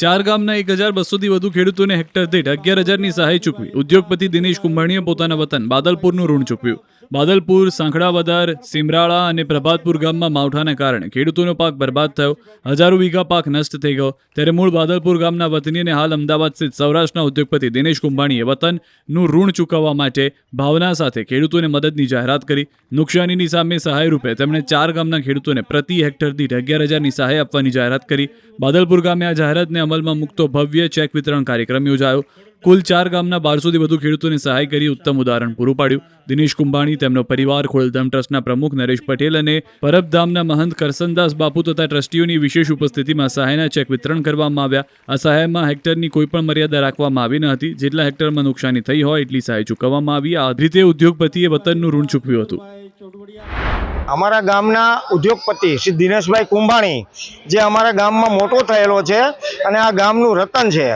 ચાર ગામના 1200થી વધુ ખેડૂતોને હેક્ટર દીઠ 11,000ની સહાય ચૂકવી. ઉદ્યોગપતિ દિનેશ કુંભાણીએ પોતાના વતન બાદલપુરનું ઋણ ચૂકવ્યું. બાદલપુર, સાંખડાવદર, સિમરાળા અને પ્રભાતપુર ગામમાં માવઠાના કારણે ખેડૂતોનો પાક બરબાદ થયો. હજારો વીઘા પાક નષ્ટ થઈ ગયો. ત્યારે મૂળ બાદલપુર ગામના વતની અને હાલ અમદાવાદ સ્થિત સૌરાષ્ટ્રના ઉદ્યોગપતિ દિનેશ કુંભાણીએ વતનનું ઋણ ચૂકવવા માટે ભાવના સાથે ખેડૂતોને મદદની જાહેરાત કરી. નુકસાનીની સામે સહાય રૂપે તેમણે ચાર ગામના ખેડૂતોને પ્રતિ હેક્ટર દીઠ 11,000ની સહાય આપવાની જાહેરાત કરી. બાદલપુર ગામે આ જાહેરાતને અમલમાં મૂકતો ભવ્ય ચેક વિતરણ કાર્યક્રમ યોજાયો. કુલ 4 ગામના 1200થી વધુ ખેડૂતોને સહાય કરી ઉત્તમ ઉદાહરણ પૂરું પાડ્યું. દિનેશ કુંભાણી, તેમનો પરિવાર, ખોડલધામ ટ્રસ્ટના પ્રમુખ નરેશ પટેલ અને પરબધામના મહંત કરસનદાસ બાપુ તથા ટ્રસ્ટીઓની વિશેષ ઉપસ્થિતિમાં સહાયના ચેક વિતરણ કરવામાં આવ્યા. આ સહાયમાં હેક્ટરની કોઈ પણ મર્યાદા રાખવામાં આવી ન હતી. જેટલા હેક્ટરમાં નુકસાની થઈ હોય એટલી સહાય ચૂકવવામાં આવી. આ રીતે ઉદ્યોગપતિએ વતનનું ઋણ ચૂકવ્યું હતું. અમારા ગામના ઉદ્યોગપતિ શ્રી દિનેશભાઈ કુંભાણી, જે અમારા ગામમાં મોટો થયેલો છે અને આ ગામનું રતન છે,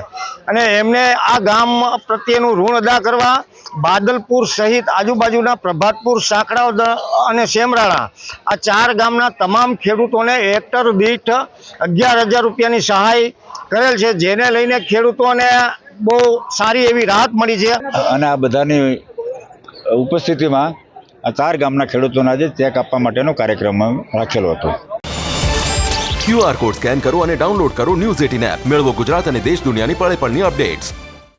અને એમને આ ગામ પ્રત્યેનું ઋણ અદા કરવા બાદલપુર સહિત આજુબાજુના પ્રભાતપુર, સાંકડા અને સેમરાળા આ 4 ગામના તમામ ખેડૂતોને હેક્ટર દીઠ 11,000 રૂપિયાની સહાય કરેલ છે, જેને લઈને ખેડૂતોને બહુ સારી એવી રાહત મળી છે. અને આ બધાની ઉપસ્થિતિમાં આ 4 ગામના ખેડૂતોને આજે ચેક આપવા માટેનો કાર્યક્રમ રાખેલો હતો. QR કોડ સ્કેન કરો અને ડાઉનલોડ કરો ન્યૂઝ 18 એપ. મેળવો ગુજરાત અને દેશ દુનિયાની પળે પળની અપડેટ્સ.